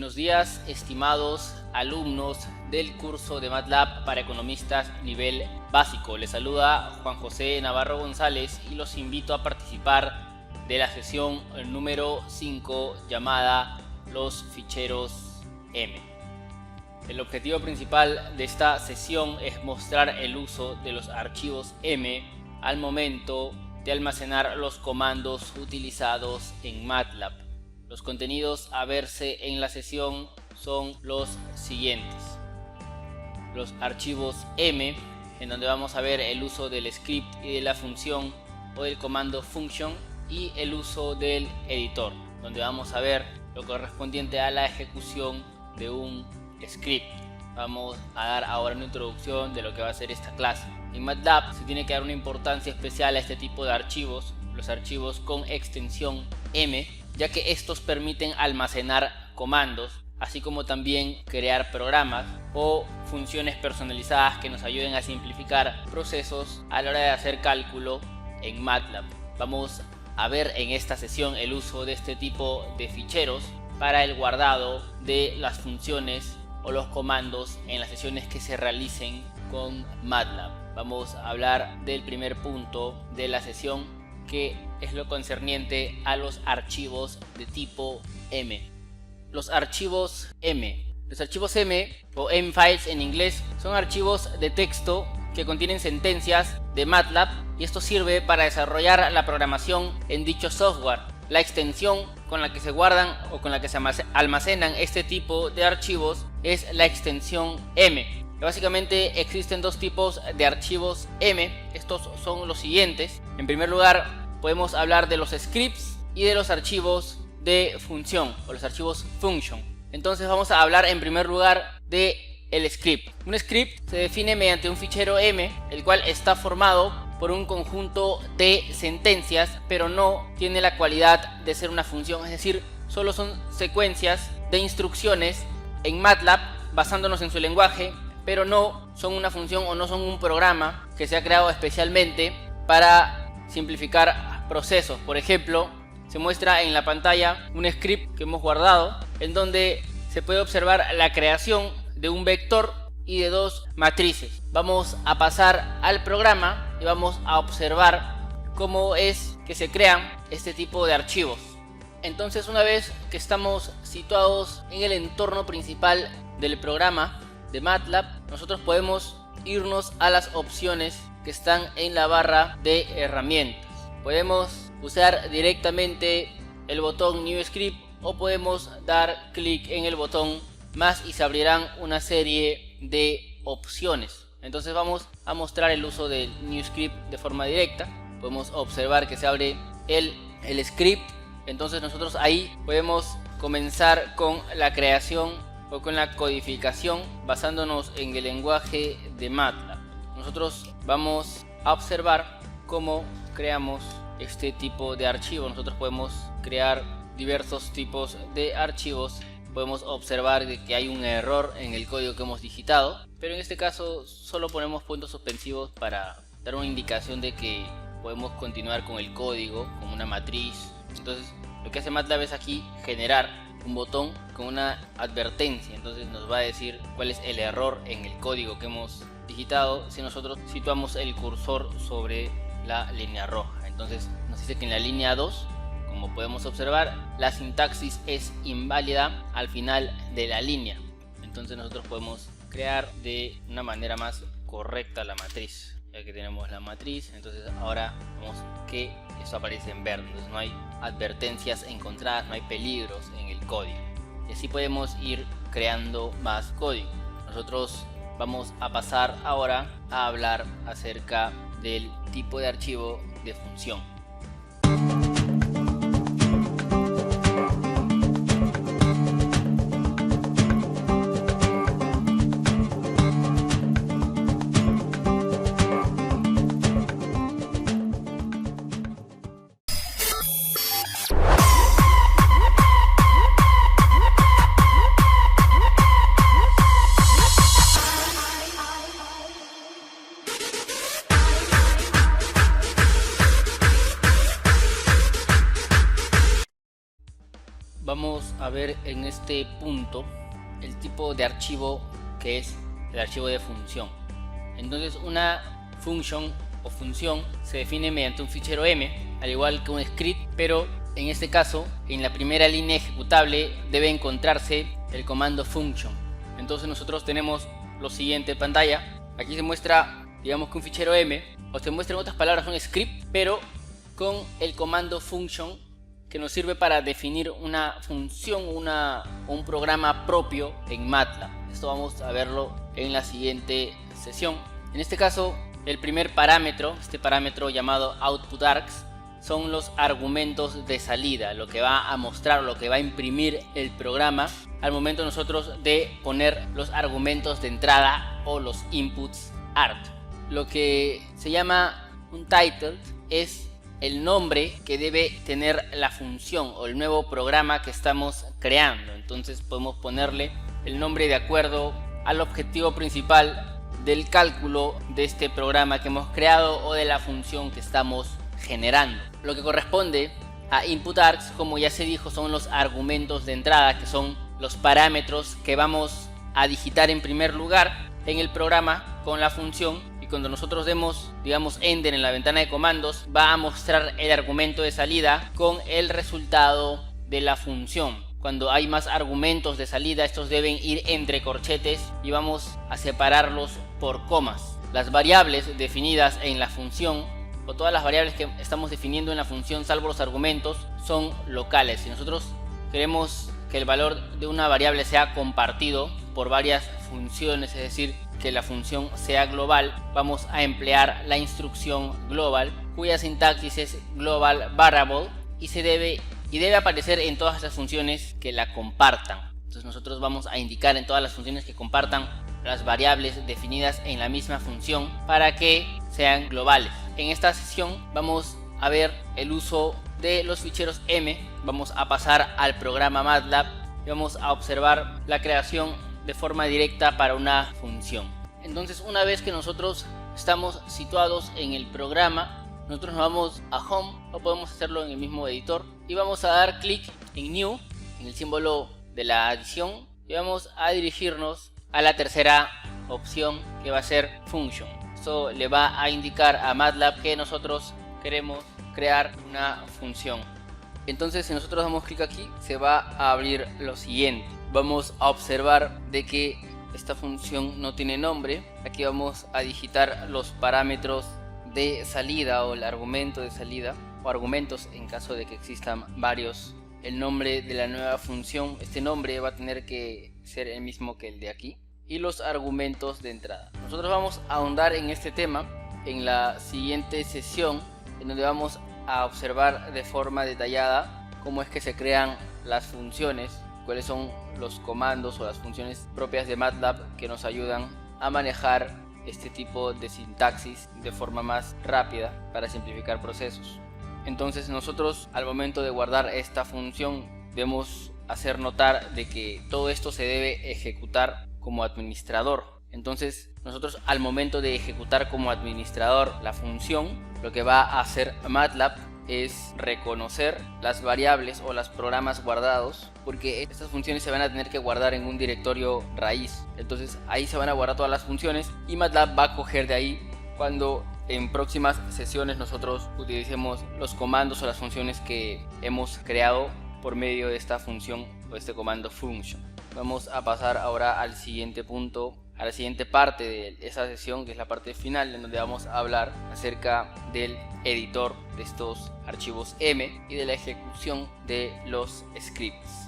Buenos días, estimados alumnos del curso de MATLAB para economistas nivel básico. Les saluda Juan José Navarro González y los invito a participar de la sesión número 5 llamada Los ficheros M. El objetivo principal de esta sesión es mostrar el uso de los archivos M al momento de almacenar los comandos utilizados en MATLAB. Los contenidos a verse en la sesión son los siguientes: los archivos M, en donde vamos a ver el uso del script y de la función o del comando function, y el uso del editor, donde vamos a ver lo correspondiente a la ejecución de un script. Vamos a dar ahora una introducción de lo que va a ser esta clase. En MATLAB se tiene que dar una importancia especial a este tipo de archivos, los archivos con extensión M, ya que estos permiten almacenar comandos, así como también crear programas o funciones personalizadas que nos ayuden a simplificar procesos a la hora de hacer cálculo en MATLAB. Vamos a ver en esta sesión el uso de este tipo de ficheros para el guardado de las funciones o los comandos en las sesiones que se realicen con MATLAB. Vamos a hablar del primer punto de la sesión, que es lo concerniente a los archivos de tipo M. Los archivos M. Los archivos M, o M-Files en inglés, son archivos de texto que contienen sentencias de MATLAB, y esto sirve para desarrollar la programación en dicho software. La extensión con la que se guardan o con la que se almacenan este tipo de archivos es la extensión M. Básicamente existen dos tipos de archivos M. Estos son los siguientes. En primer lugar, podemos hablar de los scripts y de los archivos de función o los archivos function. Entonces vamos a hablar en primer lugar de el script. Un script se define mediante un fichero M, el cual está formado por un conjunto de sentencias, pero no tiene la cualidad de ser una función, es decir, solo son secuencias de instrucciones en MATLAB basándonos en su lenguaje, pero no son una función o no son un programa que se ha creado especialmente para simplificar procesos. Por ejemplo, se muestra en la pantalla un script que hemos guardado, en donde se puede observar la creación de un vector y de dos matrices. Vamos a pasar al programa y vamos a observar cómo es que se crean este tipo de archivos. Entonces, una vez que estamos situados en el entorno principal del programa de MATLAB, nosotros podemos irnos a las opciones que están en la barra de herramientas. Podemos usar directamente el botón New Script o podemos dar clic en el botón más y se abrirán una serie de opciones. Entonces vamos a mostrar el uso del New Script de forma directa. Podemos observar que se abre el script. Entonces nosotros ahí podemos comenzar con la creación o con la codificación basándonos en el lenguaje de MATLAB. Nosotros vamos a observar cómo creamos este tipo de archivo. Nosotros podemos crear diversos tipos de archivos. Podemos observar que hay un error en el código que hemos digitado, pero en este caso solo ponemos puntos suspensivos para dar una indicación de que podemos continuar con el código como una matriz. Entonces lo que hace MATLAB es aquí generar un botón con una advertencia. Entonces nos va a decir cuál es el error en el código que hemos digitado si nosotros situamos el cursor sobre la línea roja. Entonces nos dice que en la línea 2, como podemos observar, la sintaxis es inválida al final de la línea. Entonces nosotros podemos crear de una manera más correcta la matriz. Ya que tenemos la matriz, entonces ahora vemos que esto aparece en verde. Entonces no hay advertencias encontradas, no hay peligros en el código. Y así podemos ir creando más código. Nosotros vamos a pasar ahora a hablar acerca del tipo de archivo de función. vamos a ver en este punto el tipo de archivo que es el archivo de función. Entonces una function o función se define mediante un fichero M, al igual que un script, pero en este caso en la primera línea ejecutable debe encontrarse el comando function. Entonces nosotros tenemos lo siguiente en pantalla. Aquí se muestra, digamos, que un fichero M, o se muestra en otras palabras un script, pero con el comando function, que nos sirve para definir una función, un programa propio en MATLAB. Esto vamos a verlo en la siguiente sesión. En este caso, el primer parámetro, este parámetro llamado output_args, son los argumentos de salida, lo que va a mostrar, lo que va a imprimir el programa al momento nosotros de poner los argumentos de entrada o los inputs art. Lo que se llama un title es el nombre que debe tener la función o el nuevo programa que estamos creando. Entonces podemos ponerle el nombre de acuerdo al objetivo principal del cálculo de este programa que hemos creado o de la función que estamos generando. Lo que corresponde a input_args, como ya se dijo, son los argumentos de entrada, que son los parámetros que vamos a digitar en primer lugar en el programa con la función, y cuando nosotros demos, digamos, enter en la ventana de comandos, va a mostrar el argumento de salida con el resultado de la función. Cuando hay más argumentos de salida, estos deben ir entre corchetes y vamos a separarlos por comas. Las variables definidas en la función, o todas las variables que estamos definiendo en la función salvo los argumentos, son locales. Si nosotros queremos que el valor de una variable sea compartido por varias funciones, es decir, que la función sea global, vamos a emplear la instrucción global, cuya sintaxis es global variable, y debe aparecer en todas las funciones que la compartan. Entonces nosotros vamos a indicar en todas las funciones que compartan las variables definidas en la misma función para que sean globales. En esta sesión vamos a ver el uso de los ficheros M, vamos a pasar al programa MATLAB y vamos a observar la creación de forma directa para una función. Entonces, una vez que nosotros estamos situados en el programa, nosotros nos vamos a Home, o podemos hacerlo en el mismo editor, y vamos a dar clic en New, en el símbolo de la adición, y vamos a dirigirnos a la tercera opción, que va a ser Function. Esto le va a indicar a MATLAB que nosotros queremos crear una función. Entonces, si nosotros damos clic aquí, se va a abrir lo siguiente. Vamos a observar de que esta función no tiene nombre. Aquí vamos a digitar los parámetros de salida o el argumento de salida, o argumentos en caso de que existan varios. El nombre de la nueva función, este nombre va a tener que ser el mismo que el de aquí, y los argumentos de entrada. Nosotros vamos a ahondar en este tema en la siguiente sesión, en donde vamos a observar de forma detallada cómo es que se crean las funciones, cuáles son los comandos o las funciones propias de MATLAB que nos ayudan a manejar este tipo de sintaxis de forma más rápida para simplificar procesos. Entonces nosotros, al momento de guardar esta función, debemos hacer notar de que todo esto se debe ejecutar como administrador. Entonces nosotros, al momento de ejecutar como administrador la función, lo que va a hacer MATLAB es reconocer las variables o los programas guardados, porque estas funciones se van a tener que guardar en un directorio raíz. Entonces ahí se van a guardar todas las funciones y MATLAB va a coger de ahí cuando en próximas sesiones nosotros utilicemos los comandos o las funciones que hemos creado por medio de esta función o este comando function. Vamos a pasar ahora al siguiente punto, a la siguiente parte de esa sesión, que es la parte final, en donde vamos a hablar acerca del editor de estos archivos M y de la ejecución de los scripts.